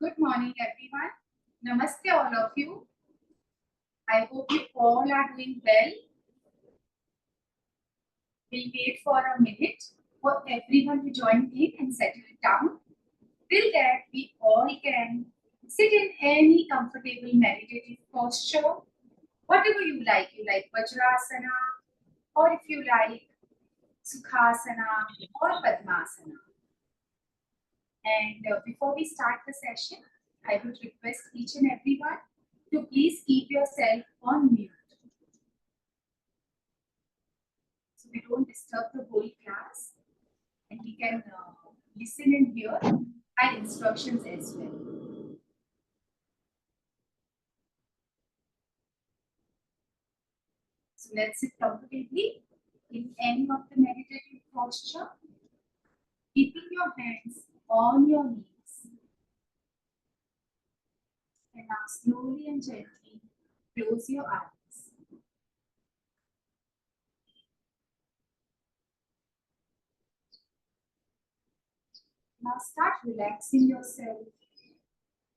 Good morning, everyone. Namaste, all of you. I hope you all are doing well. We'll wait for a minute for everyone to join in and settle down. Till that, we all can sit in any comfortable meditative posture, whatever you like. You like Vajrasana, or if you like Sukhasana or Padmasana. And before we start the session, I would request each and everyone to please keep yourself on mute, so we don't disturb the whole class and we can listen and hear my instructions as well. So let's sit comfortably in any of the meditative posture, keeping your hands on your knees. And now slowly and gently close your eyes. Now start relaxing yourself.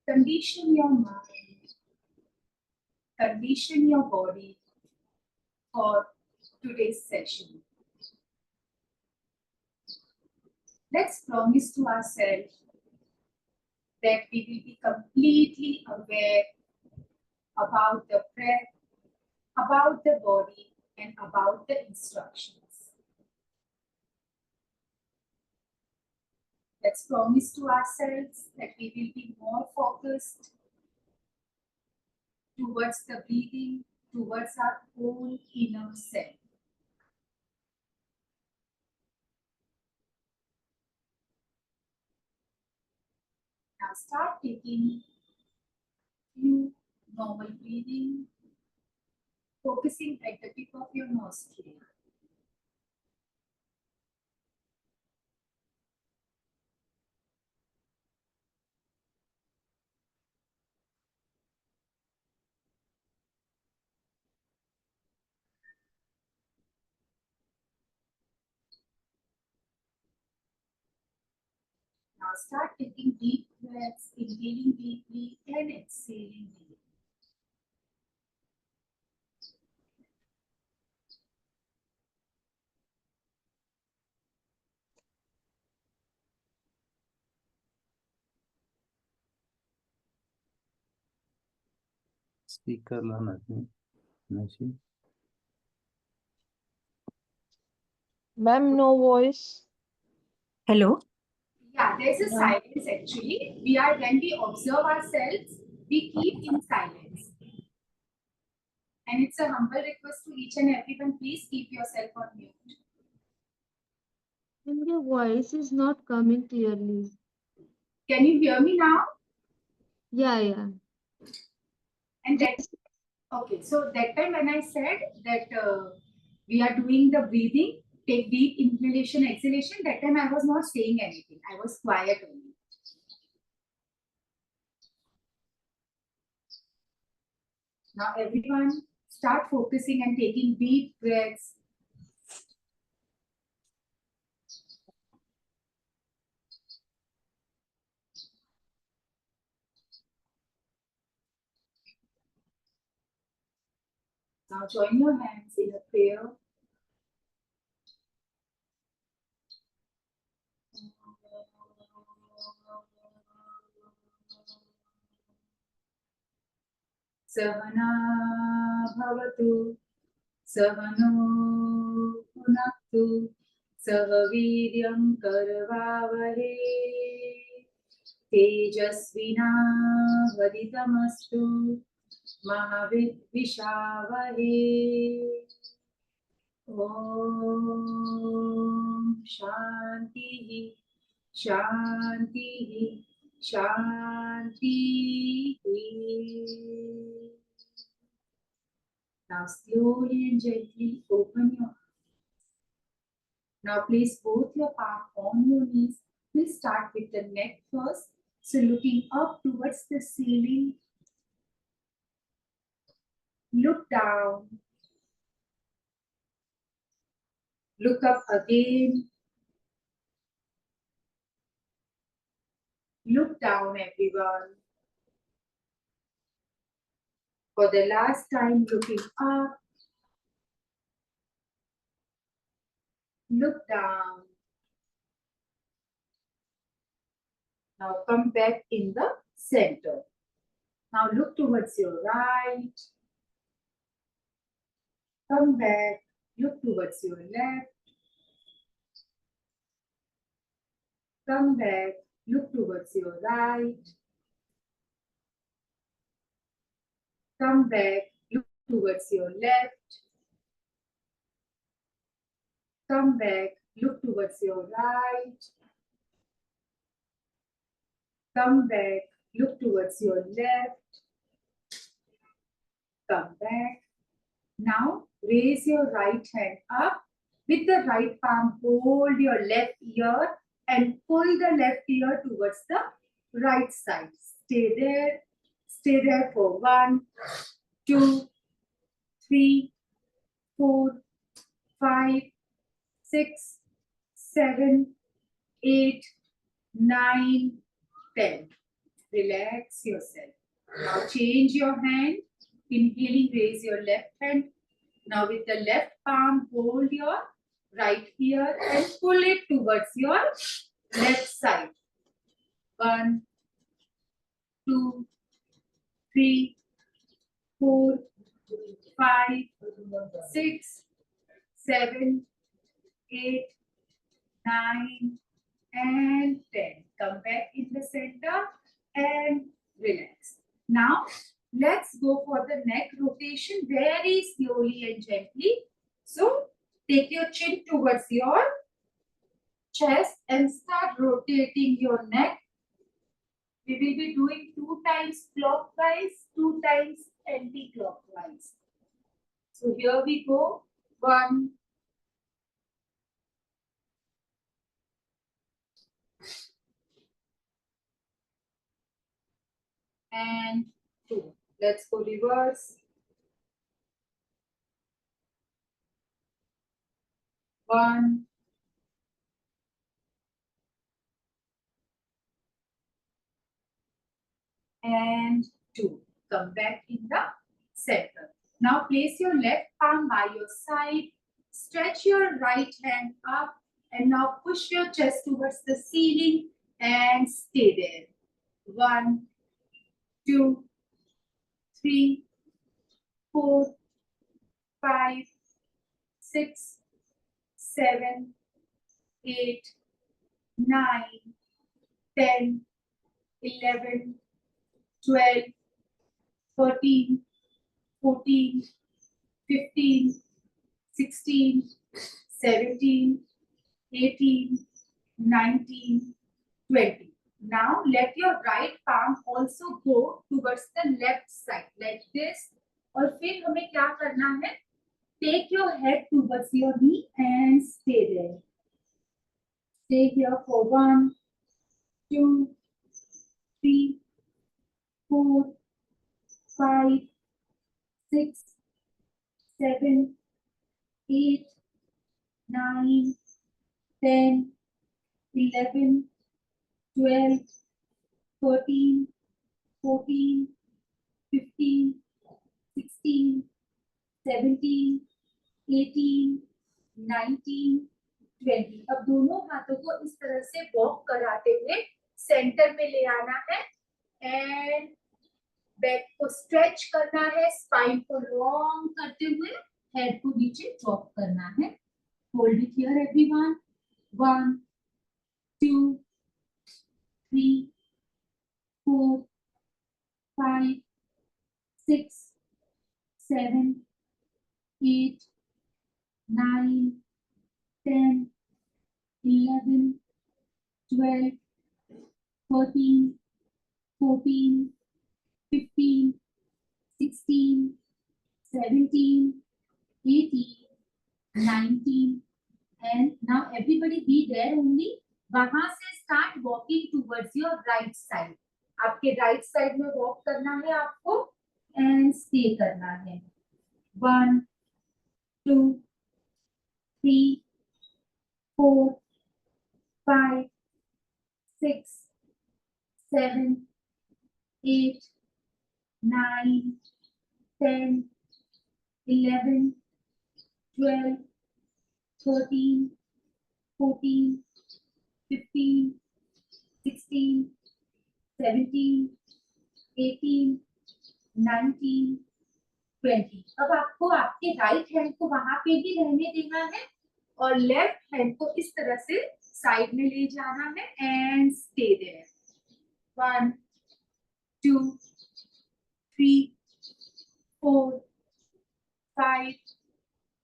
Condition your mind. Condition your body for today's session. Let's promise to ourselves that we will be completely aware about the breath, about the body, and about the instructions. Let's promise to ourselves that we will be more focused towards the breathing, towards our own inner self. Now start taking few normal breathing, focusing at the tip of your nostril. Now start taking deep breaths, inhaling deeply and exhaling deeply. Speaker ला नाही. Ma'am, no voice. Hello. Yeah, there's a silence actually. When we observe ourselves, we keep in silence. And it's a humble request to each and everyone, please keep yourself on mute. And your voice is not coming clearly. Can you hear me now? Yeah. And that, okay, so that time when I said that we are doing the breathing, take deep inhalation, exhalation, that time I was not saying anything. I was quiet only. Now everyone start focusing and taking deep breaths. Now join your hands in a prayer. Savana bhavatu, savano punaktu, sahaviryam karvavahe, tejasvina vaditamastu, mahavidvishavahe. Om Shanti Shanti Shanti. Now slowly and gently open your eyes. Now place both your palms on your knees. We'll start with the neck first. So looking up towards the ceiling. Look down. Look up again. Look down, everyone. For the last time, looking up. Look down. Now come back in the center. Now look towards your right. Come back. Look towards your left. Come back. Look towards your right. Come back. Look towards your left. Come back. Look towards your right. Come back. Look towards your left. Come back. Now raise your right hand up. With the right palm, hold your left ear and pull the left ear towards the right side. Stay there. Stay there for 1, 2, 3, 4, 5, 6, 7, 8, 9, 10. Relax yourself. Now change your hand. Inhaling, raise your left hand. Now with the left palm, hold your right ear and pull it towards your left side. 1, 2, 3, 4, 5, 6, 7, 8, 9, and 10. Come back in the center and relax. Now, let's go for the neck rotation very slowly and gently. So, take your chin towards your chest and start rotating your neck. We will be doing 2 times clockwise, 2 times anti-clockwise. So, here we go. 1, and 2. Let's go reverse. 1, and 2. Come back in the center. Now place your left palm by your side. Stretch your right hand up and now push your chest towards the ceiling and stay there. 1, 2, 3, 4, 5, 6, 7, 8, 9, 10, 11, 12, 13, 14, 15, 16, 17, 18, 19, 20. Now let your right palm also go towards the left side like this. और फिर हमें क्या करना है? Take your head towards your knee and stay there. Stay here for 1, 2, 3, 4, 5, 6, 7, 8, 9, 10, 11, 12, 13, 14, 15, 16, 17, 18, 19, 20. अब दोनों हाथों को इस तरह से वॉक कराते हुए सेंटर में ले आना है एंड बैक को स्ट्रेच करना है, स्पाइन को लॉन्ग करते हुए हेड को नीचे ड्रॉप करना है. Hold it here everyone. 1, 2, 3, 4, 5, 6, 7, 8, 9, 10, 11, 12, 13, 14, 15, 16, 17, 18, 19, and now everybody be there only. वहां से start walking towards your right side. आपके right side में walk करना है आपको and stay करना है. 1, 2, 3, 4, 5, 6, 7, 8, 9, 10, 11, 12, 13, 14, 15, 16, 17, 18, 19, 20। अब आपको आपके राइट हैंड को वहां पे ही रहने देना है और लेफ्ट हैंड को इस तरह से साइड में ले जाना है and stay there. 1, 2, 3, 4, 5,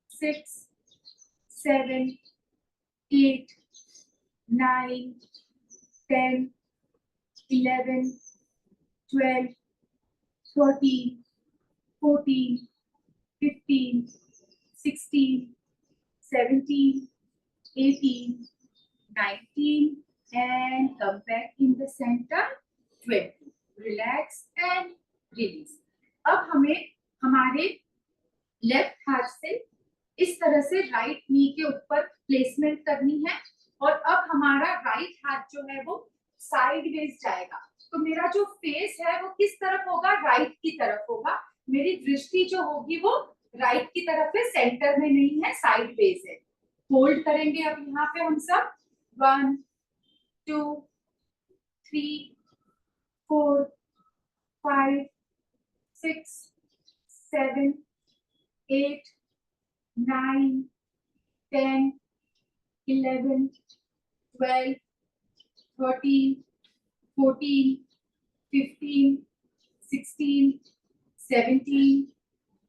6, 7, 8, 9, 10, 11, 12, 13, 14, 15, 16, 17, 18, 19, and come back in the center. 20. Relax and release. अब हमें हमारे लेफ्ट हाथ से इस तरह से राइट नी के ऊपर प्लेसमेंट करनी है और अब हमारा राइट हाथ जो है वो साइडवेज जाएगा। तो मेरा जो फेस है वो किस तरफ होगा? राइट की तरफ होगा। मेरी दृष्टि जो होगी वो राइट की तरफ है, सेंटर में नहीं है, साइडवेज है। होल्ड करेंगे अब यहाँ पे हम सब। 1, 2, 3, 4, 5, 6, 7, 8, 9, 10, 11, 12, 13, 14, 15, 16, 17,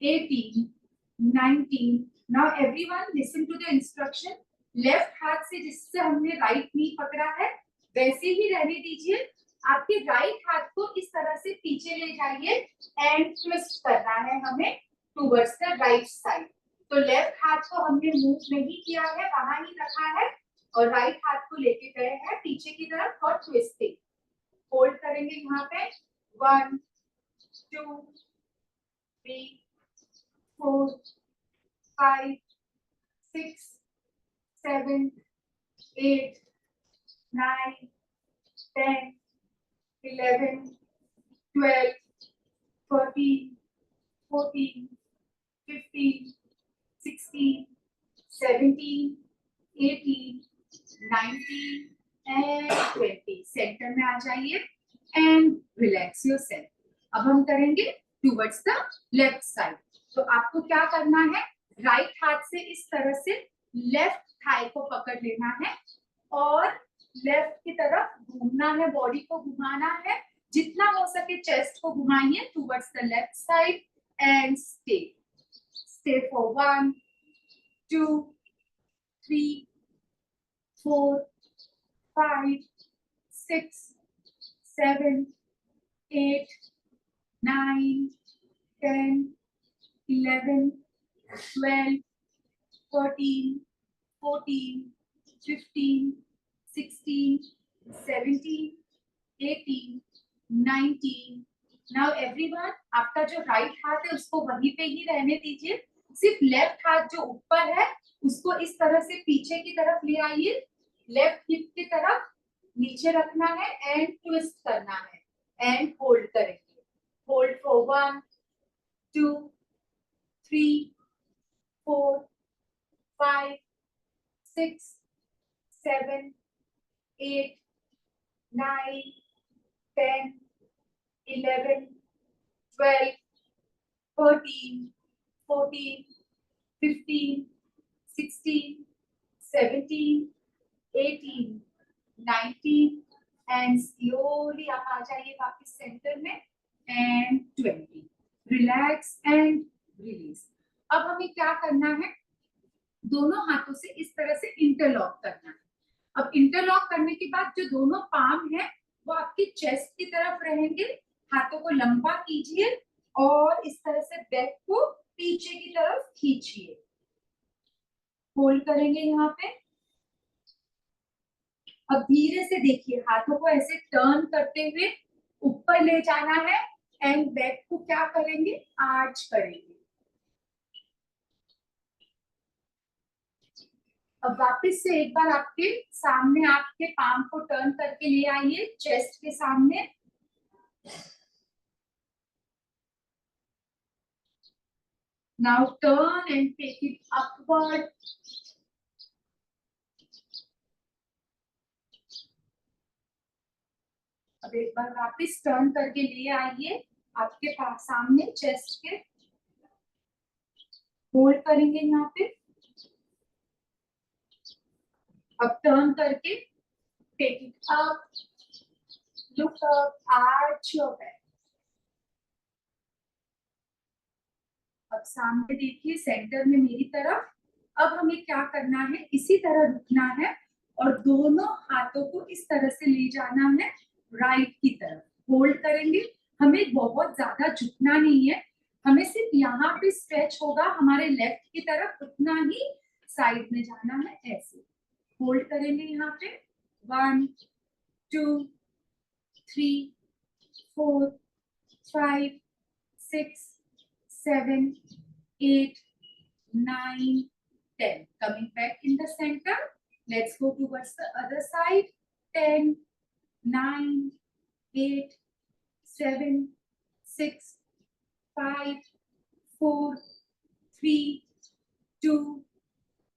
18, 19. Now everyone listen to the instruction. Left हाथ से जिससे हमने राइट नी पकड़ा है वैसे ही रहने दीजिए। आपके राइट हाथ को इस तरह से पीछे ले जाइए एंड ट्विस्ट करना है हमें टुवर्ड्स द राइट साइड। तो लेफ्ट हाथ को हमने मूव नहीं किया है, वहां ही रखा है और राइट हाथ को लेके गए हैं पीछे की तरफ और ट्विस्टिंग। होल्ड करेंगे यहाँ पे। 1, 2, 3, 4, 5, 6, 7, 8, 9, 10, 11, 12, 13, 14, 15, 16, 17, 18, 19 and 20. सेंटर में आ जाइए एंड रिलैक्स योरसेल्फ। अब हम करेंगे टुवर्ड्स द लेफ्ट साइड। तो आपको क्या करना है? राइट हाथ से इस तरह से लेफ्ट थाई को पकड़ लेना है और लेफ्ट की तरफ घूमना है, बॉडी को घुमाना है। जितना हो सके चेस्ट को घुमाइए towards the left side and stay. Stay for 1, 2, 3, 4, 5, 6, 7, 8, 9, 10, 11, 12, 13, 14, 15, 16, 17, 18, 19. Now everyone, आपका जो राइट हाथ है उसको वहीं पे ही रहने दीजिए। सिर्फ लेफ्ट हाथ जो ऊपर है उसको इस तरह से पीछे की तरफ ले आइए, लेफ्ट हिप की तरफ नीचे रखना है एंड ट्विस्ट करना है एंड होल्ड करेंगे। होल्ड फॉर 1, 2, 3, 4, 5, 6, 7, 8, 9, 10, 11, 12, 13, 14, 15, 16, 17, 18, 19 and slowly आप आ जाइए वापस सेंटर में and 20. Relax and release. अब हमें क्या करना है? दोनों हाथों से इस तरह से इंटरलॉक करना है। अब इंटरलॉक करने के बाद जो दोनों पाम है वो आपकी चेस्ट की तरफ रहेंगे। हाथों को लंबा कीजिए और इस तरह से बैक को पीछे की तरफ खींचिए। होल्ड करेंगे यहाँ पे। अब धीरे से देखिए, हाथों को ऐसे टर्न करते हुए ऊपर ले जाना है एंड बैक को क्या करेंगे? आर्च करेंगे। अब वापस से एक बार आपके सामने आपके पाम को टर्न करके ले आइए चेस्ट के सामने Now turn and take it upward. अब एक बार वापस टर्न करके ले आइए आपके पास सामने चेस्ट के, होल्ड करेंगे यहाँ पे। अब टर्न करके take it up, look up, arch your back. अब सामने देखिए सेंटर में मेरी तरफ। अब हमें क्या करना है, इसी तरह रुकना है और दोनों हाथों को इस तरह से ले जाना है राइट की तरफ। होल्ड करेंगे, हमें बहुत ज्यादा झुकना नहीं है, हमें सिर्फ यहाँ पे स्ट्रेच होगा हमारे लेफ्ट की तरफ, उतना ही साइड में जाना है। ऐसे होल्ड करेंगे यहाँ पे 1 2 3 4 5 6 7 8 9 10. Coming back in the center, let's go towards the other side. 10 9 8 7 6 5 4 3 2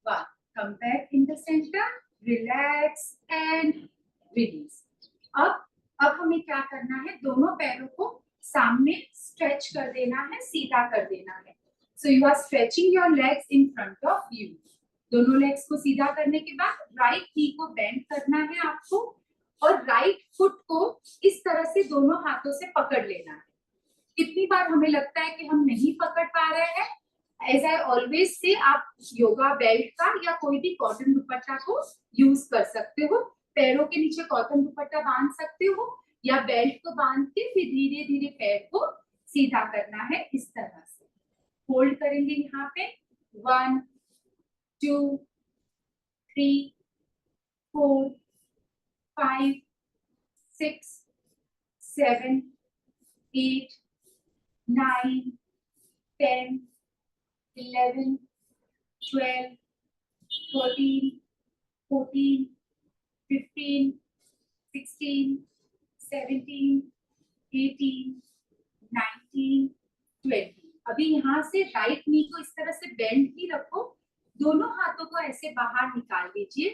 1. Come back in the center, relax and release. अब हमें क्या करना है, दोनों पैरों को सामने स्ट्रेच कर देना है, सीधा कर देना है। So you are stretching your legs in front of you. दोनों लेग्स को सीधा करने के बाद राइट नी को बेंड करना है आपको और राइट फुट को इस तरह से दोनों हाथों से पकड़ लेना है। कितनी बार हमें लगता है कि हम नहीं पकड़ पा रहे हैं, एज आई ऑलवेज से आप योगा बेल्ट का या कोई भी कॉटन दुपट्टा को यूज कर सकते हो। पैरों के नीचे कॉटन दुपट्टा बांध सकते हो या बेल्ट को बांध के फिर धीरे धीरे पैर को सीधा करना है इस तरह से। होल्ड करेंगे यहाँ पे 1 2 3 4 5 6 7 8 9 10 11 12 13 14 15 16 17 18 19 20. अभी यहाँ से राइट नी को इस तरह से बेंड ही रखो, दोनों हाथों को ऐसे बाहर निकाल दीजिए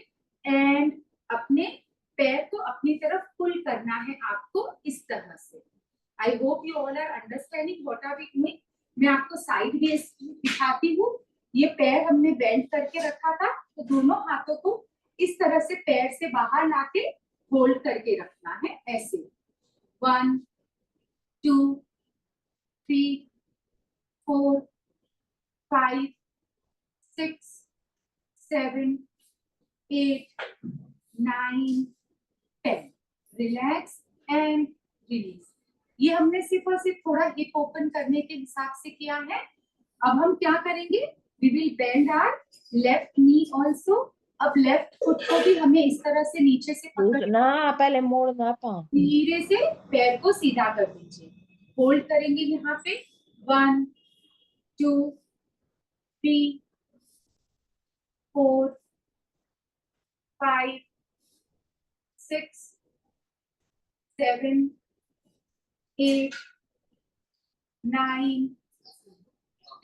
एंड अपने पैर को अपनी तरफ पुल करना है आपको इस तरह से। I hope you all are understanding what are we doing. मैं आपको साइड वेज दिखाती हूँ। ये पैर हमने बेंड करके रखा था, तो दोनों हाथों को इस तरह से पैर से बाहर लाके होल्ड करके रखना है ऐसे। 1 2 3 4 5 6 7 8 9 10. Relax and release. ये हमने सिर्फ और सिर्फ थोड़ा हिप ओपन करने के हिसाब से किया है। अब हम क्या करेंगे, we will bend our left knee also. अब लेफ्ट फुट को भी हमें इस तरह से नीचे से ना पहले मोड़ना पा, धीरे से पैर को सीधा कर दीजिए। होल्ड करेंगे यहाँ पे 1 2 3 4 5 6 7 8 9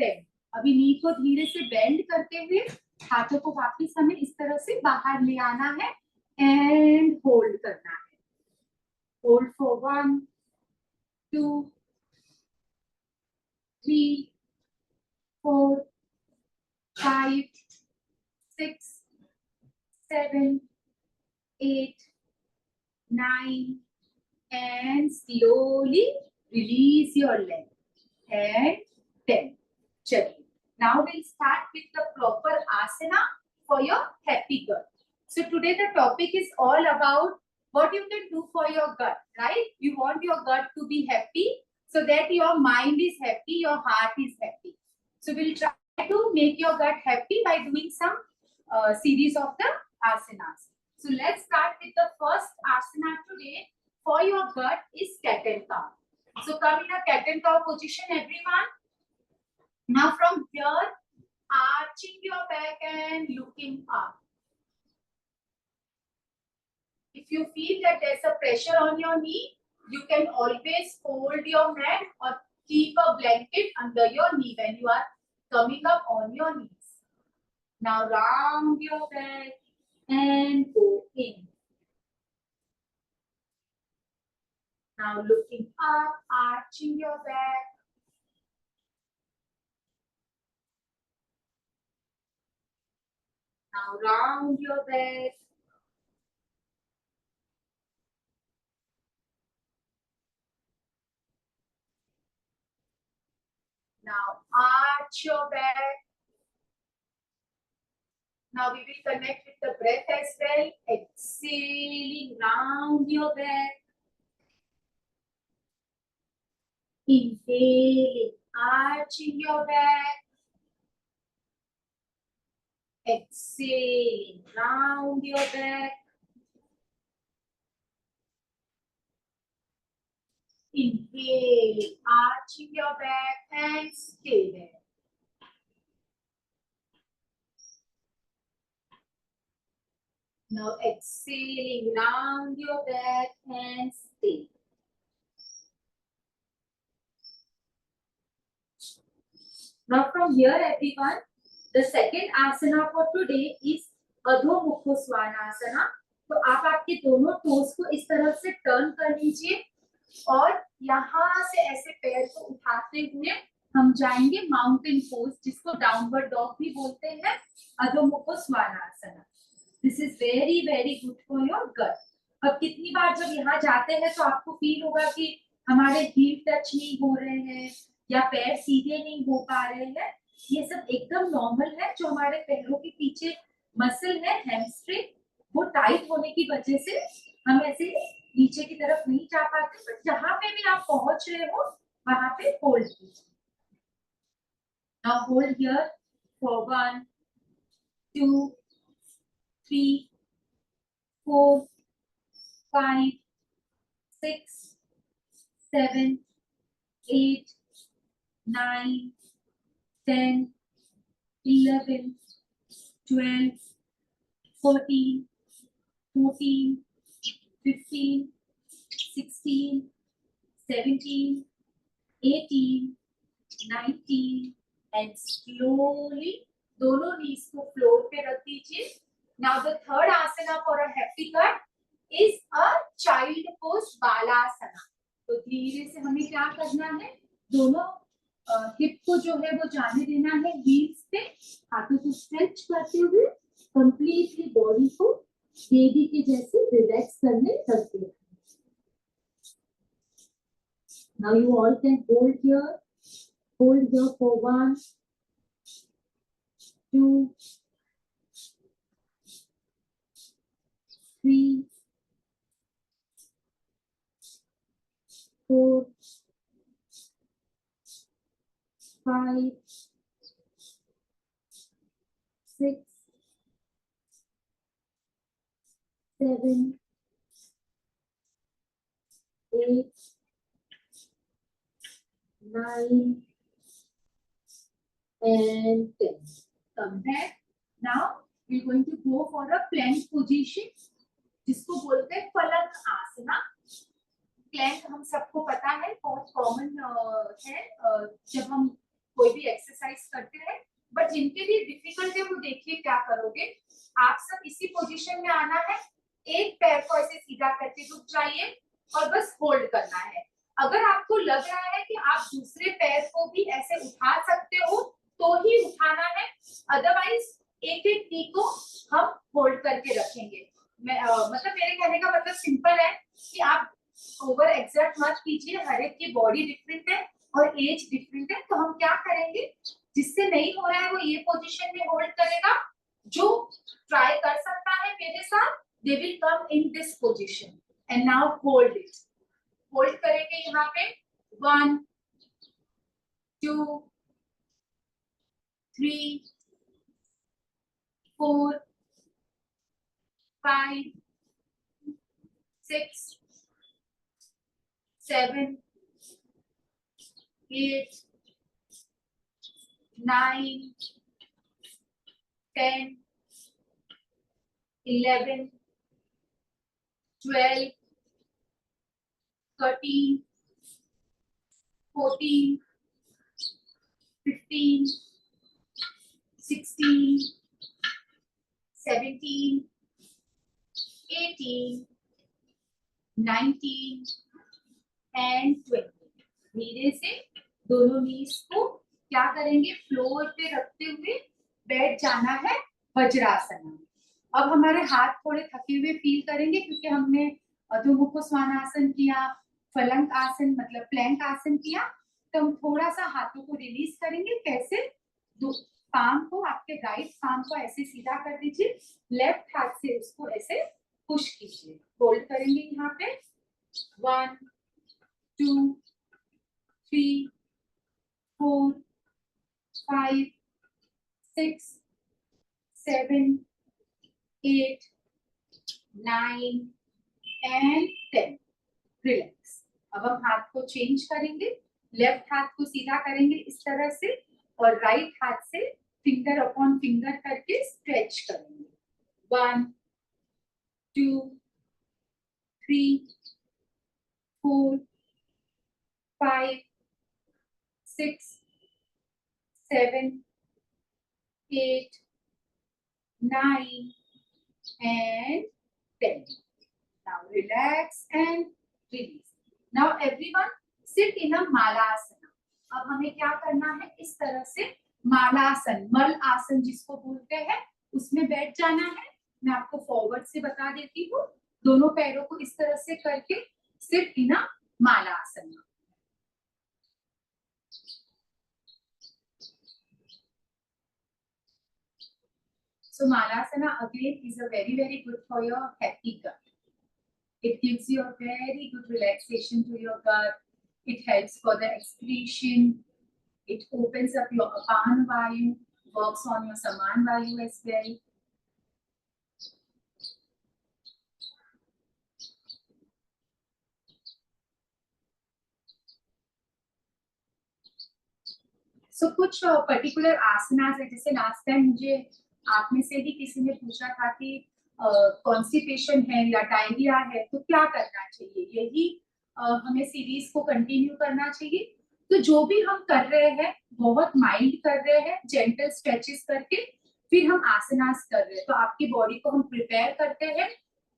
10. अभी नी को धीरे से बेंड करते हुए हाथों को वापस हमें इस तरह से बाहर ले आना है एंड होल्ड करना है। Hold for 1 2 3 4 5 6 7 8 9 and slowly release your leg and 10. Chaliye. Now we'll start with the proper asana for your happy gut. So today the topic is all about what you can do for your gut, right? You want your gut to be happy so that your mind is happy, your heart is happy. So we'll try to make your gut happy by doing some series of the asanas. So let's start with the first asana today for your gut is cat and cow. So come in a cat and cow position, everyone. Now from here, arching your back and looking up. If you feel that there's a pressure on your knee, You can always fold your hand or keep a blanket under your knee when you are coming up on your knees. Now round your back and go in. Now looking up, arching your back. Now round your back. Now arch your back. Now we will connect with the breath as well. Exhaling round your back. Inhaling, arching your back. Exhaling round your back. Inhaling, arching your back and stay there. Now exhaling round your back and stay. Now from here everyone, the second asana for today is Adho Mukha Svanasana. तो आप आपके दोनों toast को इस तरफ से turn कर लीजिए और यहाँ से ऐसे पैर को उठाते हुए हम जाएंगे माउंटेन पोज, जिसको डाउनवर्ड डॉग भी बोलते हैं, Adho Mukha Svanasana. This is very very good for your gut. अब कितनी बार जब यहाँ जाते हैं तो आपको फील होगा कि हमारे हील टच नहीं हो रहे हैं या पैर सीधे नहीं हो पा रहे हैं. ये सब एकदम नॉर्मल है. जो हमारे पैरों के पीछे मसल है हैमस्ट्रिंग, वो टाइट होने की वजह से हम ऐसे नीचे की तरफ नहीं जा पाते. बट जहां पे भी आप पहुंच रहे हो वहां पे होल्ड कीजिए. Now hold here for 1 2 3 4 5 6 7 8 9 10 11 12 14 14 15 16 17 18 19 and slowly दोनों knees को फ्लोर पे रख दीजिए. Now the third asana for a happy gut is a child pose balasana. तो धीरे से हमें क्या करना है, दोनों हिप को जो है वो जाने देना है हील्स पे. हाथों को स्ट्रेच करते हुए कंप्लीटली बॉडी को बेबी के जैसे रिलैक्स करने रखते हैं. Now you all can hold here for 1 2 3 4 5 6 7 8 9 and 10. Come back. Now we're going to go for a plank position, जिसको बोलते हैं पलंग आसना. प्लैंक हम सबको पता है, बहुत कॉमन है जब हम कोई भी एक्सरसाइज करते हैं. बट जिनके लिए डिफिकल्ट है वो देखिए क्या करोगे. आप सब इसी पोजीशन में आना है. एक पैर को ऐसे सीधा करके रुक जाइए और बस होल्ड करना है. अगर आपको लग रहा है कि आप दूसरे पैर को भी ऐसे उठा सकते हो तो ही उठाना है, अदरवाइज एक एक नी को हम होल्ड करके रखेंगे. मतलब मेरे कहने का मतलब सिंपल है कि आप ओवर एक्सर्ट मत कीजिए. हर एक की बॉडी डिफरेंट है और एज डिफरेंट है. तो हम क्या करेंगे, जिससे नहीं हो रहा है वो ये पोजीशन में होल्ड करेगा. जो ट्राई कर सकता है मेरे साथ, they will come in this position and now hold it. Hold करेंगे यहाँ पे 1 2 3 4 5 6 7 8 9 10 11 12 13, 14, 15, 16, 17, 18, 19 एंड 20। धीरे से दोनों नीज को क्या करेंगे, फ्लोर पे रखते हुए बैठ जाना है वज्रासन में। अब हमारे हाथ थोड़े थके हुए फील करेंगे क्योंकि हमने अधो मुखो स्वानासन किया, फलंक आसन मतलब प्लैंक आसन किया, तो हम थोड़ा सा हाथों को रिलीज करेंगे। कैसे, दो पाम को, आपके राइट पाम को ऐसे सीधा कर दीजिए, लेफ्ट हाथ से उसको ऐसे पुश कीजिए, होल्ड करेंगे यहाँ पे 1 2 3 4 5 6 7 8 9 एंड 10। रिलैक्स। अब हम हाथ को चेंज करेंगे, लेफ्ट हाथ को सीधा करेंगे इस तरह से और राइट हाथ से फिंगर अपॉन फिंगर करके स्ट्रेच करेंगे। 1 2 3 4 5 6 7 8 9 and 10. Now relax and release. Now everyone sit in a malasana. अब हमें क्या करना है, इस तरह से मालासन, मल आसन जिसको बोलते हैं, उसमें बैठ जाना है। मैं आपको फॉरवर्ड से बता देती हूँ। दोनों पैरों को इस तरह से करके sit in a Malasana. So malasana again is a very good for your happy gut. It gives you a very good relaxation to your gut. It helps for the excretion. It opens up your Apan Vayu, works on your Saman Vayu as well. So कुछ particular आसनास है, जैसे last time मुझे आप में से ही किसी ने पूछा था कि कॉन्स्टिपेशन है या डायरिया है तो क्या करना चाहिए, यही हमें सीरीज को कंटिन्यू करना चाहिए। तो जो भी हम कर रहे हैं बहुत माइल्ड कर रहे हैं, जेंटल स्ट्रेचेस करके फिर हम आसनास कर रहे हैं, तो आपकी बॉडी को हम प्रिपेयर करते हैं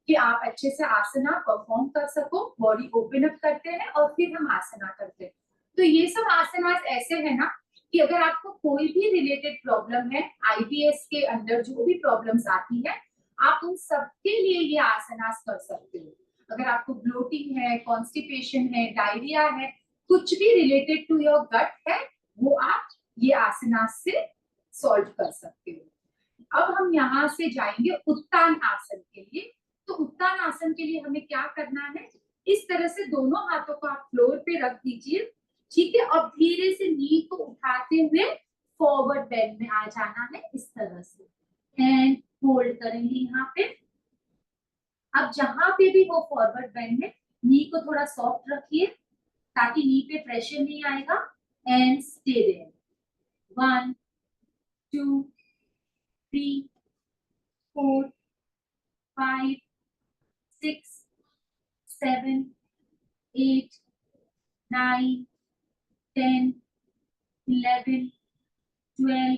कि आप अच्छे से आसना परफॉर्म कर सको। बॉडी ओपन अप करते हैं और फिर हम आसना करते हैं। तो ये सब आसनास ऐसे है ना कि अगर आपको कोई भी रिलेटेड प्रॉब्लम है, आईबीएस के अंदर जो भी प्रॉब्लम्स आती है, आप उन सबके लिए ये आसनास कर सकते हो। अगर आपको ब्लोटिंग है, कॉन्स्टिपेशन है, डायरिया है, कुछ भी रिलेटेड टू योर गट है, वो आप ये आसनास से सॉल्व कर सकते हो। अब हम यहाँ से जाएंगे उत्तान आसन के लिए। तो उत्तान आसन के लिए हमें क्या करना है, इस तरह से दोनों हाथों को आप फ्लोर पे रख दीजिए, ठीक है। अब धीरे से नी को उठाते हुए फॉरवर्ड बेंड में आ जाना है इस तरह से, एंड होल्ड करेंगे यहाँ पे। अब जहां पे भी हो फॉरवर्ड बेंड में नी को थोड़ा सॉफ्ट रखिए ताकि नी पे प्रेशर नहीं आएगा, एंड स्टे देयर। 1 2 3 4 5 6 7 8 9 10 11 12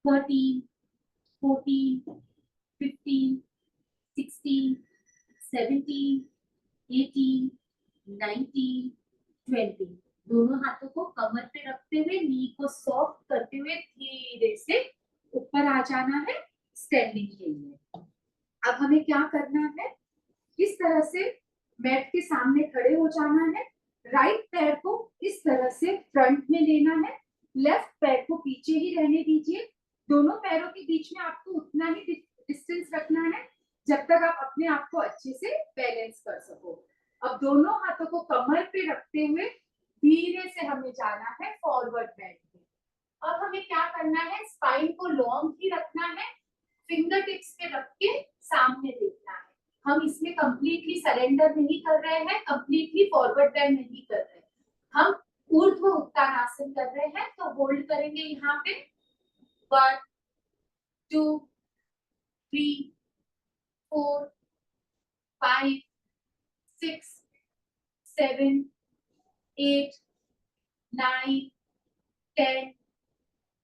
13 14 15 16 17 18 19 20। दोनों हाथों को कमर पे रखते हुए नी को सॉफ्ट करते हुए धीरे से ऊपर आ जाना है स्टैंडिंग के लिए। अब हमें क्या करना है, इस तरह से मैट के सामने खड़े हो जाना है। राइट पैर को इस तरह से फ्रंट में लेना है, लेफ्ट पैर को पीछे ही रहने दीजिए। दोनों पैरों के बीच में आपको उतना ही डिस्टेंस रखना है जब तक आप अपने आप को अच्छे से बैलेंस कर सको। अब दोनों हाथों को कमर पे रखते हुए धीरे से हमें जाना है फॉरवर्ड बेंड पे। अब हमें क्या करना है, स्पाइन को लॉन्ग ही रखना है, फिंगर टिप्स पे रख के सामने देखना है। हम इसमें कंप्लीटली सरेंडर नहीं कर रहे हैं, कंप्लीटली फॉरवर्ड बेंड नहीं कर रहे हैं, हम ऊर्ध्व उत्तानासन कर रहे हैं। तो होल्ड करेंगे यहाँ पे 1 2 3 4 5 6 7, 8, 9, 10,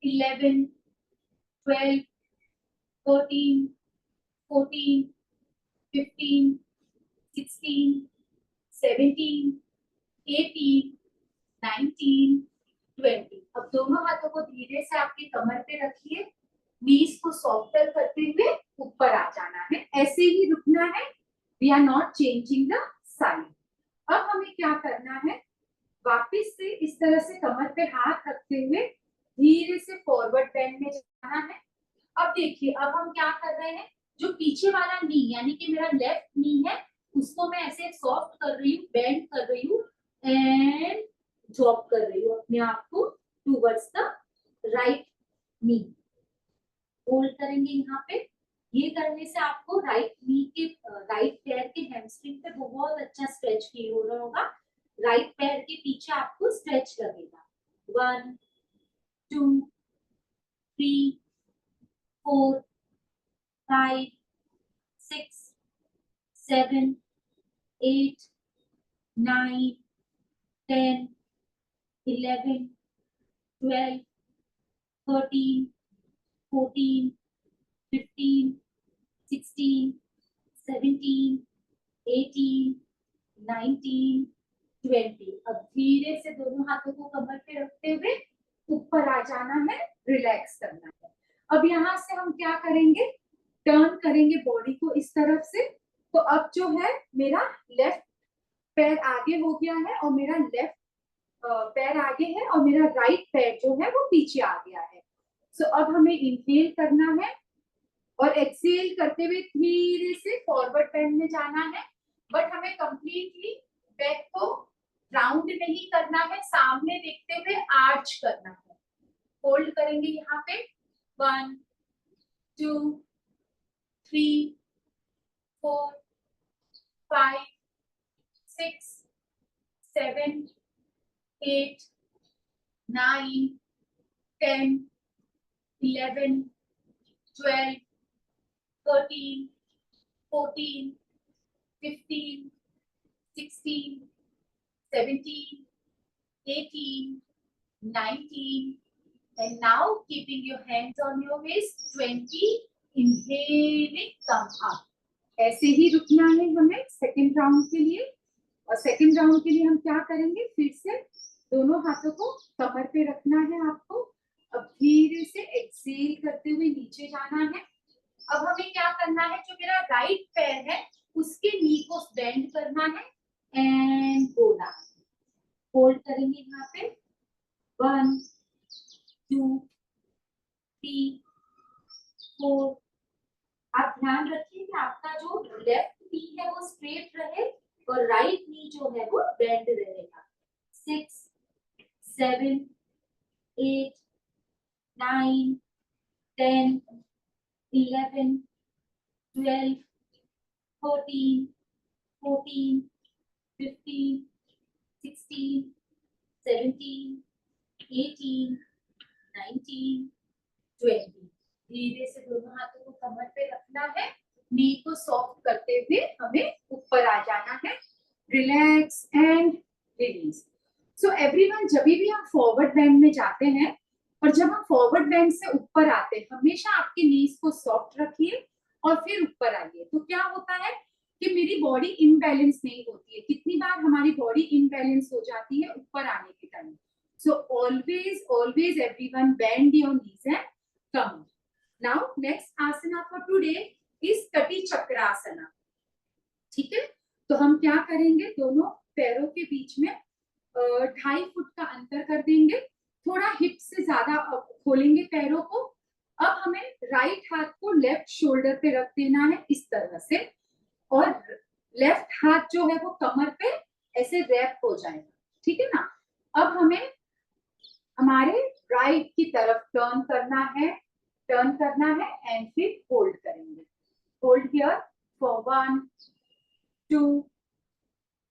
11, 12, 13, 14, 15, 16, 17, 18, 19, 20। अब दोनों हाथों को धीरे से आपकी कमर पे रखिए, नीज को सॉफ्टर करते हुए ऊपर आ जाना है, ऐसे ही रुकना है। We are not changing the side. अब हमें क्या करना है, वापस से इस तरह से कमर पे हाथ रखते हुए धीरे से फॉरवर्ड बेंड में जाना है। अब देखिए, अब हम क्या कर रहे हैं, जो पीछे वाला नी यानी कि मेरा लेफ्ट नी है, उसको मैं ऐसे सॉफ्ट कर रही हूँ, बेंड कर रही हूँ एंड ड्रॉप कर रही हूँ अपने आप को towards the right knee. Hold करेंगे यहाँ पे। ये करने से आपको राइट नी के राइट पैर के हैमस्ट्रिंग पे बहुत अच्छा स्ट्रेच फील हो रहा होगा। राइट पैर के पीछे आपको स्ट्रेच लगेगा। 1, 2, 3, 4, 5, 6, 7, 8, 9, 10, 11, 12, 13, 14, 15, 16, 17, 18, 19, 20। अब धीरे से दोनों हाथों को कमर पे रखते हुए ऊपर आ जाना है, रिलैक्स करना है। अब यहाँ से हम क्या करेंगे, टर्न करेंगे बॉडी को इस तरफ से। तो अब जो है मेरा लेफ्ट पैर आगे हो गया है और मेरा लेफ्ट पैर आगे है और मेरा राइट पैर जो है वो पीछे आ गया है। सो अब हमें इनहेल करना है और एक्सहेल करते हुए धीरे से फॉरवर्ड बेंड में जाना है, बट हमें कंप्लीटली बैक को राउंड नहीं करना है, सामने देखते हुए आर्च करना है। होल्ड करेंगे यहाँ पे 1, 2, 3, 4, 5, 6, 7, 8, 9, 10, 11, 12, 13, 14, 15, 16, 17, 18, 19, and now keeping your hands on your waist, 20, inhaling, come up. ऐसे ही रुकना है हमें सेकेंड राउंड के लिए। और सेकेंड राउंड के लिए हम क्या करेंगे, फिर से दोनों हाथों को कमर पे रखना है आपको। अब धीरे से एक्सहेल करते हुए नीचे जाना है। अब हमें क्या करना है, जो मेरा राइट पैर है उसके नी को बेंड करना है एंड गो डाउन। होल्ड करेंगे यहाँ पे 1, 2, 3, 4। आप ध्यान रखिए कि आपका जो लेफ्ट नी है वो स्ट्रेट रहे और राइट नी जो है वो बेंड रहेगा। 6, 7, 8, 9, 10, 11, 12, 13, 14, 15, 16, 17, 18, 19, 20। धीरे से दोनों हाथों को कमर पे रखना है, नी को सॉफ्ट करते हुए हमें ऊपर आ जाना है। Relax and release. So everyone, जब भी हम फॉरवर्ड बेंड में जाते हैं और जब हम फॉरवर्ड बेंड से ऊपर आते हैं, हमेशा आपके नीज को सॉफ्ट रखिए और फिर ऊपर आइए। तो क्या होता है कि मेरी बॉडी इनबैलेंस नहीं होती है। कितनी बार हमारी बॉडी इनबैलेंस हो जाती है ऊपर आने के time. So always everyone bend your knees and come. Now next asana for today is Kati Chakrasana. ठीक है, तो हम क्या करेंगे, दोनों पैरों के बीच में 2.5 फुट का अंतर कर देंगे, थोड़ा हिप से ज्यादा खोलेंगे पैरों को। अब हमें राइट हाथ को लेफ्ट शोल्डर पे रख देना है इस तरह से, और लेफ्ट हाथ जो है वो कमर पे ऐसे रैप हो जाएगा। ठीक है ना। अब हमें हमारे राइट की तरफ टर्न करना है एंड फिर होल्ड करेंगे। Hold here for 1, 2,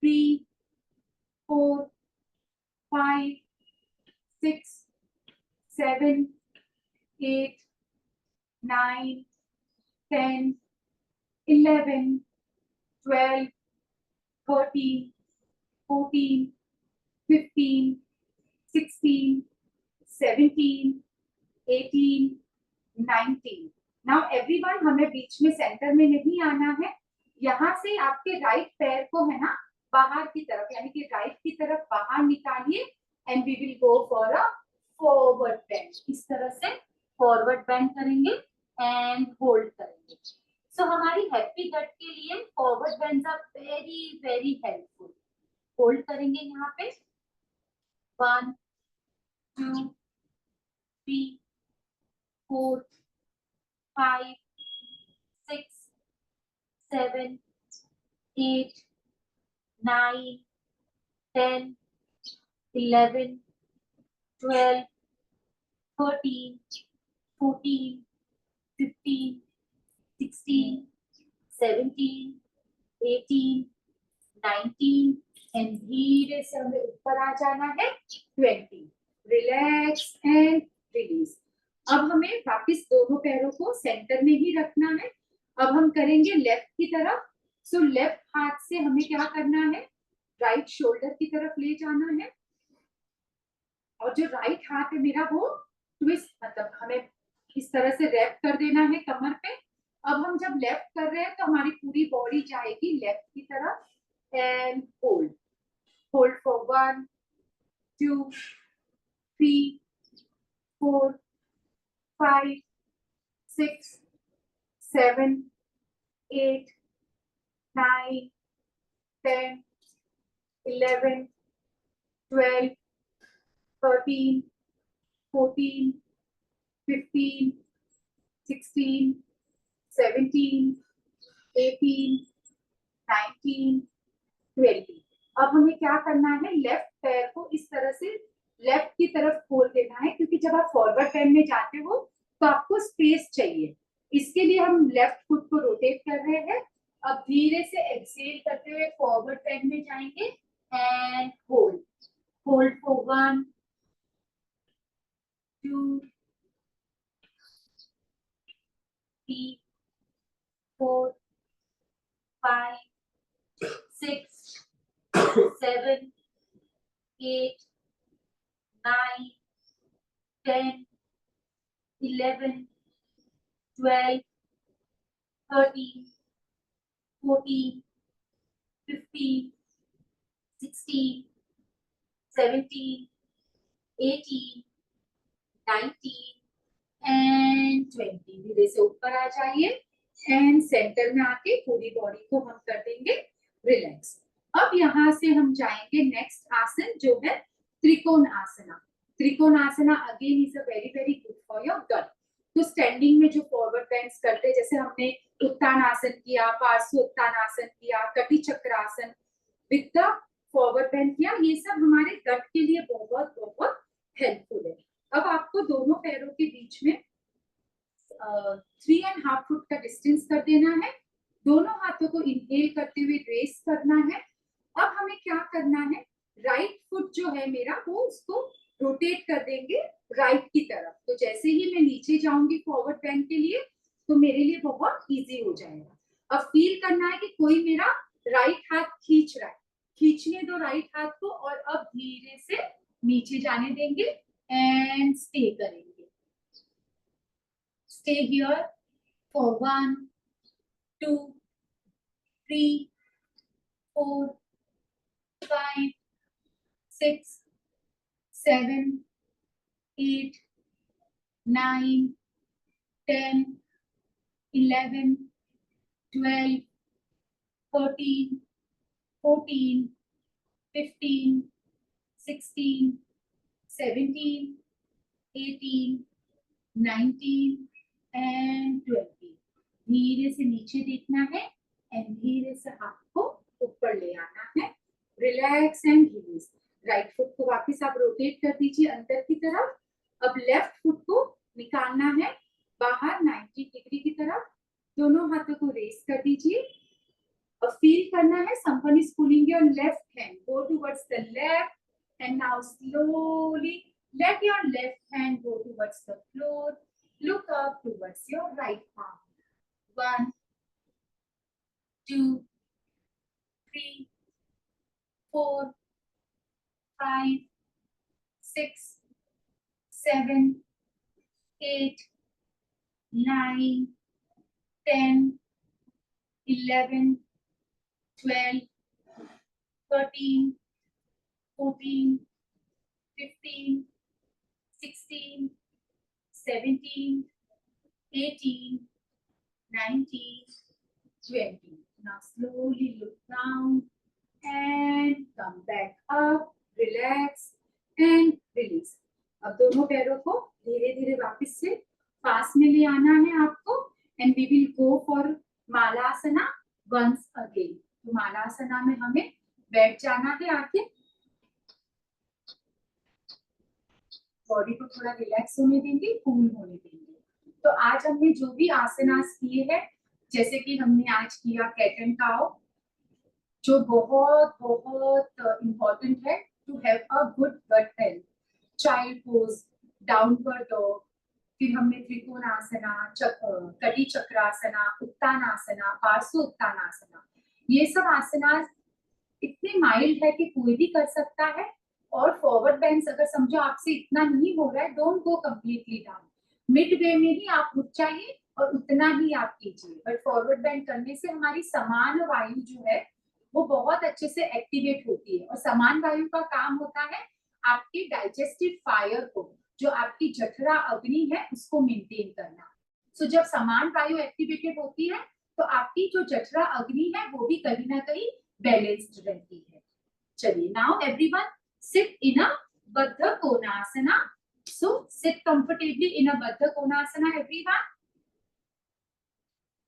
3, 4, 5, 6, 7, 8, 9, 10, 11, 12, 13, 14, 15, 16, 17, 18, 19. Now everyone, हमें बीच में सेंटर में नहीं आना है. यहाँ से आपके राइट पैर को है ना बाहर की तरफ, यानी कि राइट की तरफ बाहर निकालिए and we will go for a forward bend. इस तरह से फॉरवर्ड बेंड करेंगे एंड होल्ड करेंगे. सो हमारी हैप्पी गट के लिए forward bends are very very helpful. Hold करेंगे यहाँ पे 1, 2, 3, 4, 5, 6, 7, 8, 9, 10, 11, 12, 13, 14, 15, 16, 17, 18, 19 एंड धीरे से हमें ऊपर आ जाना है 20. Relax and release. अब हमें वापस दोनों पैरों को सेंटर में ही रखना है. अब हम करेंगे लेफ्ट की तरफ. सो लेफ्ट हाथ से हमें क्या करना है, राइट शोल्डर की तरफ ले जाना है और जो राइट हाथ है मेरा वो ट्विस्ट, मतलब हमें इस तरह से रैप कर देना है कमर पे. अब हम जब लेफ्ट कर रहे हैं तो हमारी पूरी बॉडी जाएगी लेफ्ट की तरफ एंड होल्ड. Hold for 1, 2, 3, 4, 5, 6, 7, 8, 9, 10, 11, 12, 13, 14, 15, 16, 17, 18, 19, 20. अब हमें क्या करना है, लेफ्ट पैर को इस तरह से लेफ्ट की तरफ खोल देना है, क्योंकि जब आप फॉरवर्ड पैर में जाते हो तो आपको स्पेस चाहिए. इसके लिए हम लेफ्ट फुट को रोटेट कर रहे हैं. अब धीरे से एक्सेल करते हुए फॉरवर्ड पैर में जाएंगे and hold. Hold for 1, 2, 3, 4, 5, 6, 7, 8, 9, 10, 11, 12, 13, 14, 15, 16, 17, 18, 19 and 20. धीरे से ऊपर आ जाइए एंड सेंटर में आके पूरी बॉडी को हम कर देंगे रिलैक्स. अब यहाँ से हम जाएंगे नेक्स्ट आसन जो है Trikona asana. Trikona asana again is a very very good for your gut. तो स्टैंडिंग में जो फॉरवर्ड बेंड्स करते हैं, जैसे हमने उत्तान आसन किया, पार्श्व उत्तान आसन किया, कटी चक्र आसन विद द फॉरवर्ड बेंड किया, ये सब हमारे गट के लिए बहुत बहुत हेल्पफुल है. अब आपको दोनों पैरों के बीच में 3.5 फुट का डिस्टेंस कर देना है. दोनों हाथों को इनहेल करते हुए रेस करना है. अब हमें क्या करना है, राइट फुट जो है मेरा वो उसको रोटेट कर देंगे राइट की तरफ. तो जैसे ही मैं नीचे जाऊंगी फॉरवर्ड बेंड के लिए तो मेरे लिए बहुत इजी हो जाएगा. अब फील करना है कि कोई मेरा राइट हाथ खींच रहा है. खींचने दो राइट हाथ को और अब धीरे से नीचे जाने देंगे एंड स्टे करेंगे. Stay here for 1, 2, 3, 4, 5, 6, 7, 8, 9, 10, 11, 12, 13, 14, 15, 16, 17, 18, 19 and 20. धीरे से नीचे देखना है एंड धीरे से हाथ को ऊपर ले आना है. Relax and release. Right foot को वापस आप रोटेट कर दीजिए अंदर की तरफ. अब लेफ्ट फुट को निकालना है बाहर 90 डिग्री की तरफ. दोनों हाथों को रेस कर दीजिए और फील करना है someone is pulling your left hand. Go towards the left and now slowly let your left hand go towards the floor. Look up towards your right palm. 1, 2, 3, 4, 5, 6, 7, 8, 9, 10, 11, 12, 13, 14, 15, 16, 17, 18, 19, 20. Now slowly look down and come back up, relax and release. अब दोनों पैरों को धीरे धीरे वापस से पास में ले आना है आपको and we will go for मालासना once again. तो मालासना में हमें बैठ जाना है आके, बॉडी को थोड़ा रिलैक्स होने देंगे, कूल होने देंगे. तो आज हमने जो भी आसनास किए हैं, जैसे कि हमने आज किया कैट एंड काउ, जो बहुत बहुत इम्पोर्टेंट है to have a good gut health. Child pose, downward dog, फिर हमने त्रिकोणासना, कटी चक्रासना, उत्तानासना, पार्श्व उत्तानासना. ये सब आसनास इतने माइल्ड है कि कोई भी कर सकता है. और फॉरवर्ड बेंड्स अगर समझो आपसे इतना नहीं हो रहा है, don't go completely down. Mid way में ही आप उठ जाइए और उतना ही आप कीजिए. बट फॉरवर्ड बेंड करने से हमारी समान वायु जो है वो बहुत अच्छे से एक्टिवेट होती है. और समान वायु का काम होता है आपके डाइजेस्टिव फायर को, जो आपकी जठरा अग्नि है, उसको मेंटेन करना. सो जब समान वायु एक्टिवेटेड होती है तो आपकी जो जठरा अग्नि है वो भी कहीं ना कहीं बैलेंस्ड रहती है. चलिए, now everyone sit in a Baddha Konasana. So sit comfortably in a Baddha Konasana everyone.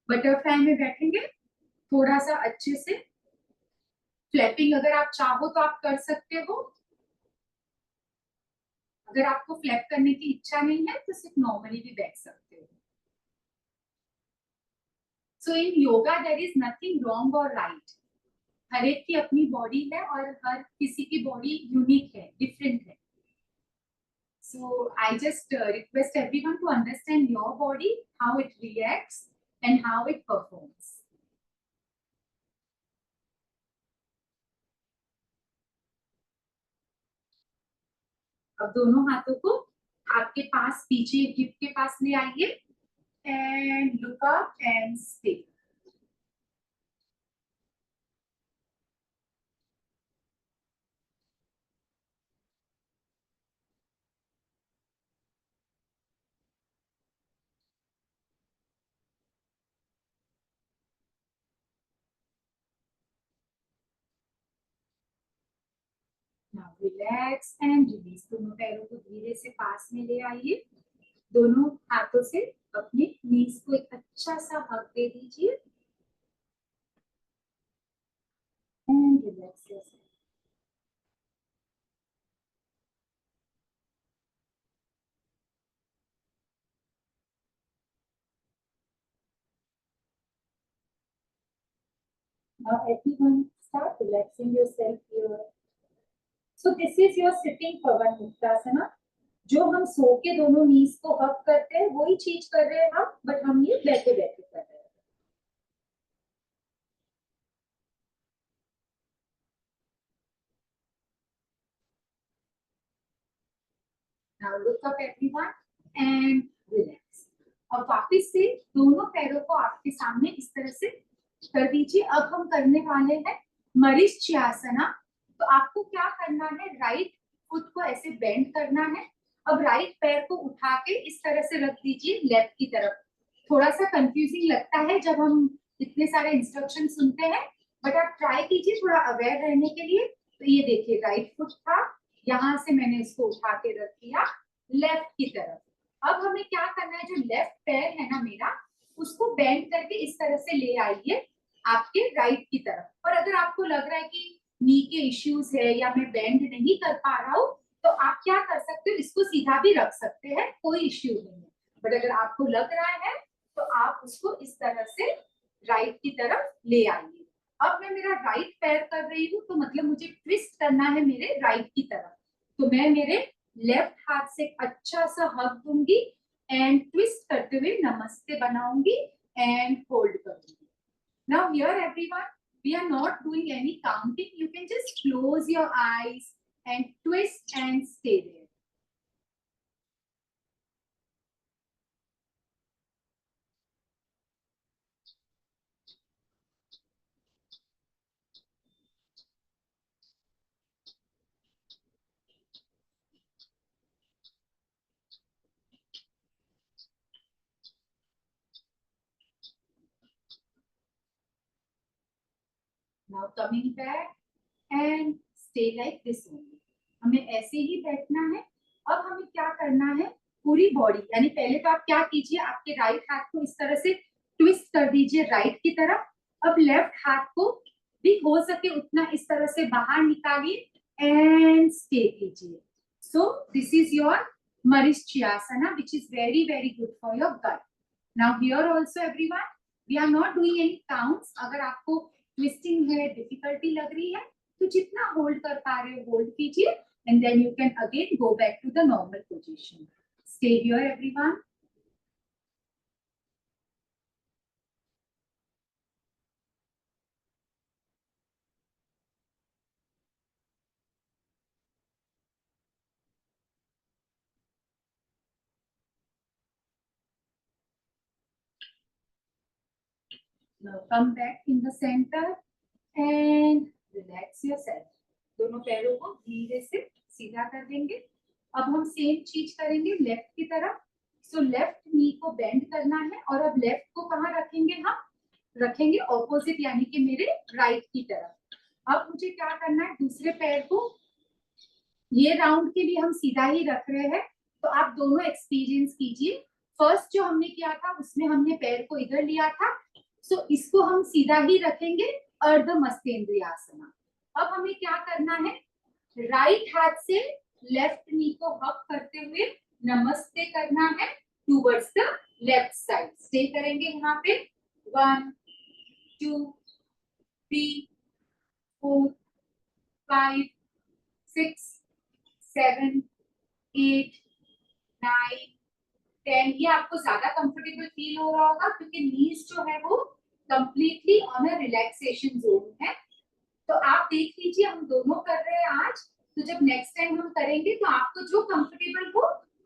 Butterfly में बैठेंगे, थोड़ा सा अच्छे से फ्लैपिंग अगर आप चाहो तो आप कर सकते हो. अगर आपको फ्लैप करने की इच्छा नहीं है तो सिर्फ नॉर्मली भी बैठ सकते हो. So in yoga there is nothing wrong और राइट. हर एक की अपनी बॉडी है और हर किसी की बॉडी यूनिक है, डिफरेंट है. So I just request everyone to understand your body, how it reacts and how it performs. अब दोनों हाथों को आपके पास पीछे हिप के पास ले आइए and look up and stay. Now relax and release. दोनों पैरों को धीरे से पास में ले आइए. दोनों हाथों से अपने नीज को एक अच्छा सा हग दे दीजिए and relax yourself. Now everyone start relaxing yourself here. So this is your sitting Pavan Muktasana. जो हम सो के दोनों नीज को हग करते हैं वही चीज कर रहे हैं हम, बट हम ये बैठे बैठे कर रहे हैं. Now look up everyone and relax. अब वापस से दोनों पैरों को आपके सामने इस तरह से कर दीजिए. अब हम करने वाले हैं मरीचिकासना. तो आपको क्या करना है, राइट फुट को ऐसे बेंड करना है. अब राइट पैर को उठा के इस तरह से रख दीजिए लेफ्ट की तरफ. थोड़ा सा कंफ्यूजिंग लगता है जब हम इतने सारे इंस्ट्रक्शन सुनते हैं, बट आप ट्राई कीजिए थोड़ा अवेयर रहने के लिए. तो ये देखिए राइट फुट था, यहाँ से मैंने इसको उठा के रख दिया लेफ्ट की तरफ. अब हमें क्या करना है, जो लेफ्ट पैर है ना मेरा, उसको बेंड करके इस तरह से ले आइए आपके राइट की तरफ. और अगर आपको लग रहा है कि नी के इश्यूज है या मैं बेंड नहीं कर पा रहा हूँ, तो आप क्या कर सकते हो, इसको सीधा भी रख सकते हैं, कोई इश्यू नहीं है. बट अगर आपको लग रहा है तो आप उसको इस तरह से राइट की तरफ ले आइए. अब मैं मेरा राइट पैर कर रही हूँ, तो मतलब मुझे ट्विस्ट करना है मेरे राइट की तरफ. तो मैं मेरे लेफ्ट हाथ से अच्छा सा हग दूंगी एंड ट्विस्ट करते हुए नमस्ते बनाऊंगी एंड होल्ड करूंगी. Now here everyone, we are not doing any counting. You can just close your eyes and twist and stay there. Now coming back and stay like this only. हमें ऐसे ही बैठना है. अब हमें क्या करना है, पूरी बॉडी, यानी पहले तो आप क्या कीजिए, आपके राइट हाथ को इस तरह से ट्विस्ट कर दीजिए राइट की तरफ. अब लेफ्ट हाथ को भी हो सके उतना इस तरह से बाहर निकालिए एंड स्टे कीजिए. So this is your Marishchyasana, which is very good for your gut. Now here also everyone, we are not doing any counts. अगर आपको ट्विस्टिंग है, डिफिकल्टी लग रही है, तो जितना होल्ड कर पा रहे हो होल्ड कीजिए and then you can again go back to the normal position. Stay here everyone. Now come back in the center and relax yourself. दोनों पैरों को धीरे से सीधा कर देंगे. अब हम सेम चीज करेंगे लेफ्ट की तरफ. सो लेफ्ट नी को बेंड करना है और अब लेफ्ट को कहाँ रखेंगे, हम रखेंगे ऑपोजिट, यानी कि मेरे राइट की तरफ. अब मुझे क्या करना है, दूसरे पैर को ये राउंड के लिए हम सीधा ही रख रहे हैं. तो आप दोनों एक्सपीरियंस कीजिए. फर्स्ट जो हमने किया था उसमें हमने पैर को इधर लिया था. सो इसको हम सीधा ही रखेंगे, अर्ध मस्तेंद्रियासना. अब हमें क्या करना है, राइट हाथ से लेफ्ट नी को हक करते हुए नमस्ते करना है towards the left side. Stay करेंगे यहाँ पे. 1 2 3 4 5 6 7 8 9 10. ये आपको ज्यादा कंफर्टेबल फील हो रहा होगा क्योंकि नीज जो है वो completely on a relaxation zone है. तो आप देख लीजिए, हम दोनों कर रहे हैं आज. तो जब नेक्स्ट टाइम हम करेंगे तो आपको जो कंफर्टेबल हो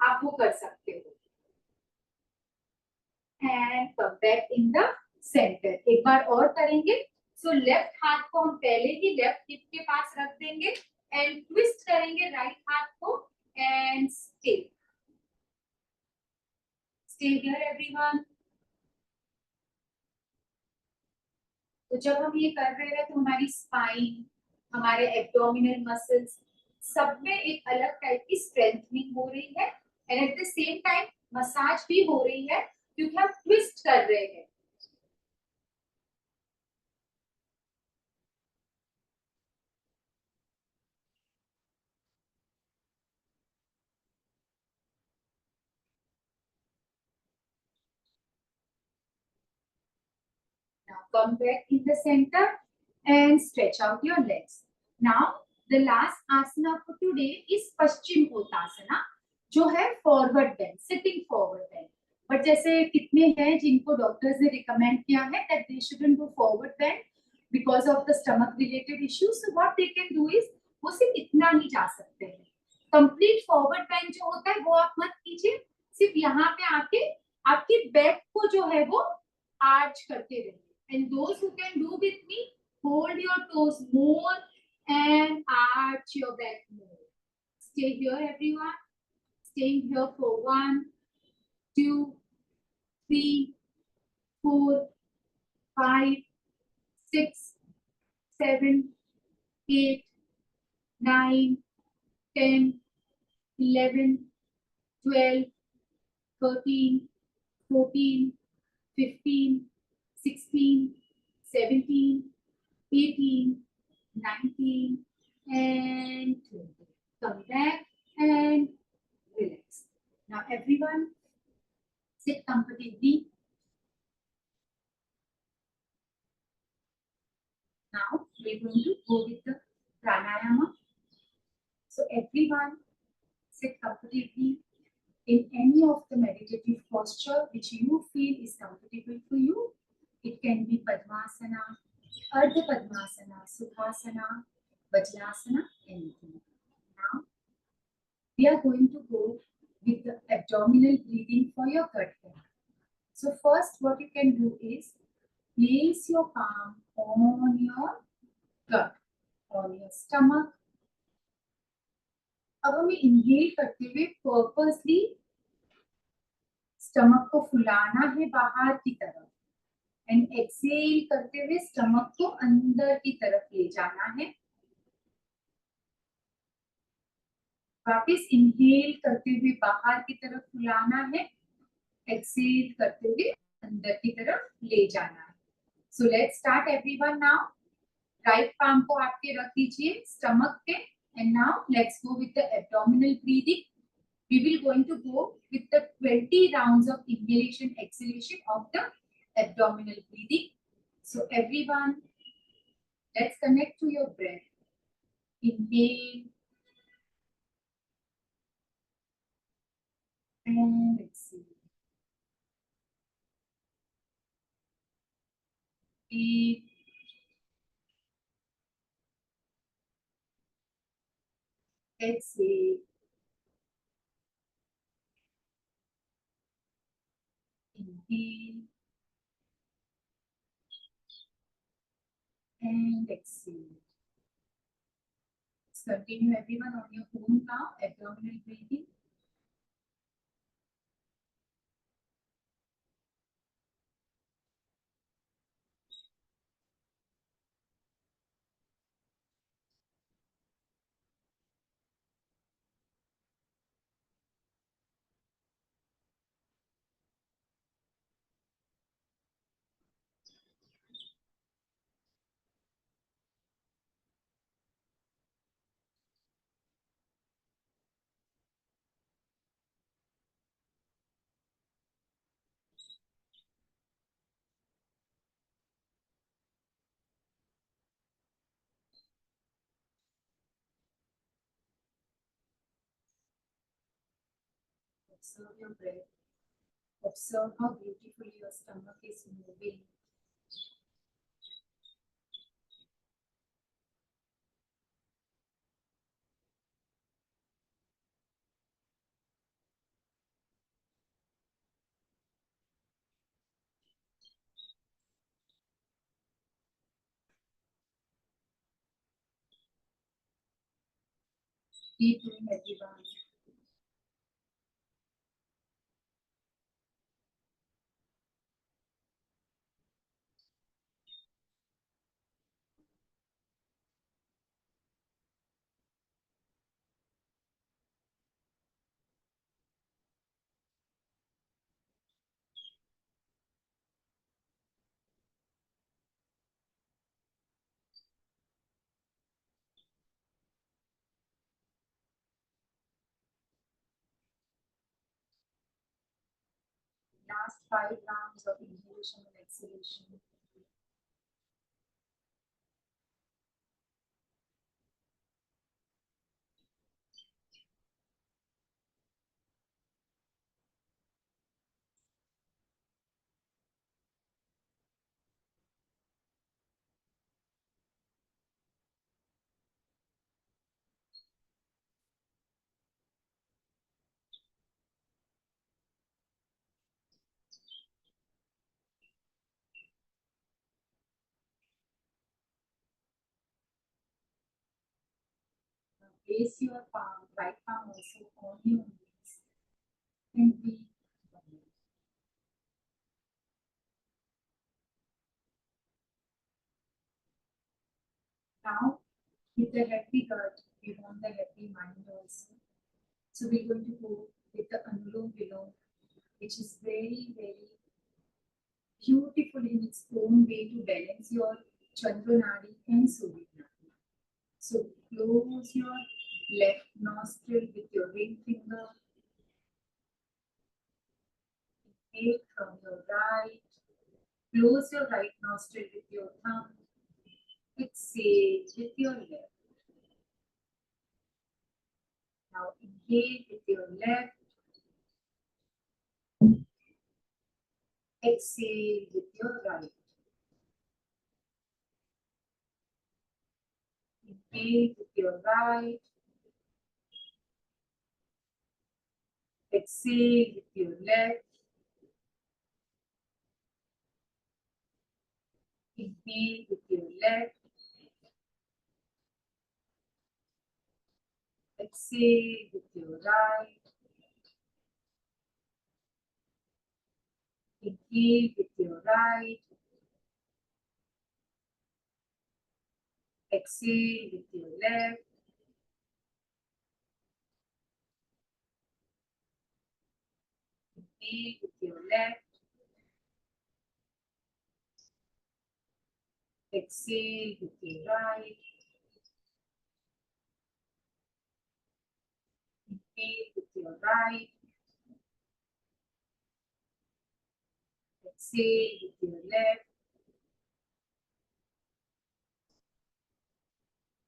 आप वो कर सकते हो. And come back in the centre. एक बार और करेंगे. सो लेफ्ट हाथ को हम पहले ही लेफ्ट हिप के पास रख देंगे एंड ट्विस्ट करेंगे राइट हाथ को and stay. Stay here everyone. तो जब हम ये कर रहे हैं तो हमारी स्पाइन, हमारे एब्डोमिनल मसल्स सब में एक अलग टाइप की स्ट्रेंथनिंग हो रही है and at the same time massage भी हो रही है क्योंकि हम ट्विस्ट कर रहे हैं. Now come back in the center and stretch out your legs. Now the last asana for today is Paschimottanasana, जो है forward bend, sitting forward bend. But जैसे कितने हैं जिनको डॉक्टर्स ने रिकमेंड किया है that they shouldn't do forward bend because of the stomach related issues. So what they can do is, वो सिर्फ इतना ही जा सकते हैं. कंप्लीट फॉरवर्ड बेंड जो होता है वो आप मत कीजिए. सिर्फ यहाँ पे आके आपकी बैक को जो है वो आर्च करते रहिए. And those who can do with me, hold your toes more and arch your back more. Stay here everyone. Staying here for 1 2 3 4 5 6 7 8 9 10 11 12 13 14 15 16 17 18 19 and 20. Come back and relax. Now everyone sit comfortably. Now we're going to go with the pranayama. So everyone sit comfortably in any of the meditative posture which you feel is comfortable for you. It can be Padmasana, Ardha Padmasana, Sukhasana, Vajrasana, anything. we are going to go with the abdominal breathing for your gut health. So first what you can do is place your palm on your gut, on your stomach. अब हमें inhale करते हुए purposely stomach को फुलाना है बाहर की तरफ, and Excel करते हुए स्टमक को अंदर की तरफ ले जाना है। वापस इनहेल करते हुए बाहर की तरफ फुलाना है, एक्सेल करते हुए अंदर की तरफ ले जाना है। So let's start everyone now. Right palm को आपके रख दीजिए स्टमक पे, and now let's go with the abdominal breathing. We will going to go with the 20 rounds of inhalation exhalation of the abdominal breathing. So everyone, let's connect to your breath. Inhale and exhale. Deep. Exhale. Inhale and exhale. Let's continue everyone on your own now. Abdominal breathing. Observe your breath. Observe how beautifully your stomach is moving. Keep doing everyone. Last 5 rounds of inhalation and exhalation. Now place your palm, right palm also on your knees, and breathe. Now, with the happy gut, we want the happy mind also. So we're going to go with the Anulom Vilom, which is very, very beautiful in its own way to balance your Chandranadi and Surinadi. So close your left nostril with your ring finger. Inhale from your right. Close your right nostril with your thumb. Exhale with your left. Now inhale with your left. Exhale with your right. Inhale with your right. Exhale with your left. Inhale with your left. Exhale with your right. Inhale with your right. Exhale with your left. Inhale with your left. Exhale with your right. Inhale with your right. Exhale with your left.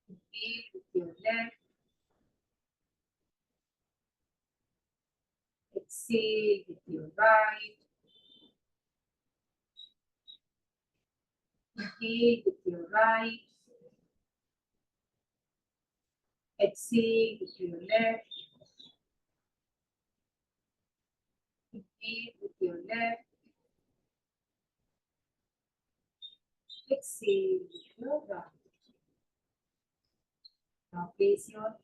Inhale with your left. Exhale with your right. Inhale with your right. Exhale with your left. Inhale with your left. Exhale with your right. Now place your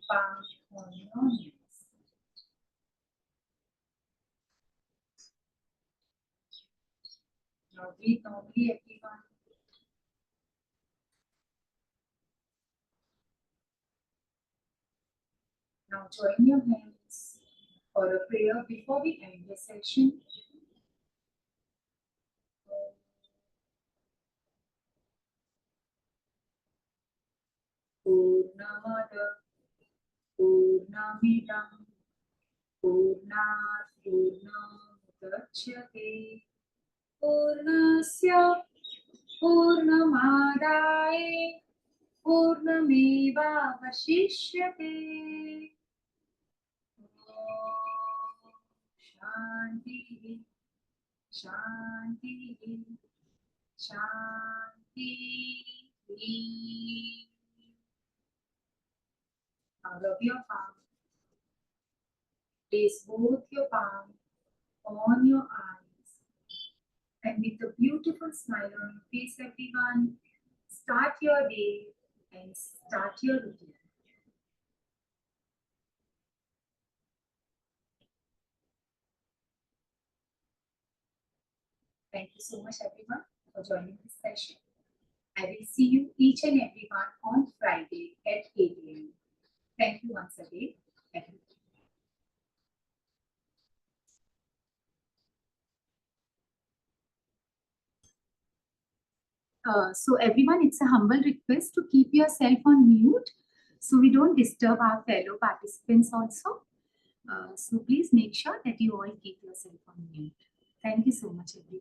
palm on your knees. Now breathe normally, everyone. Now join your hands for a prayer before we end the session. Purnamada Purnamidam Purnat Purnamudachyate Purnasya Purnamadaye Purnamevavashishyate. Om Shanti Shanti Shanti. Now rub your palm. Place both your palms on your eyes. And with a beautiful smile on your face, everyone, start your day and start your routine. Thank you so much, everyone, for joining this session. I will see you each and everyone on Friday at 8 a.m. Thank you once again. Everyone. So everyone, it's a humble request to keep yourself on mute so we don't disturb our fellow participants also. So please make sure that you all keep yourself on mute. Thank you so much, everyone.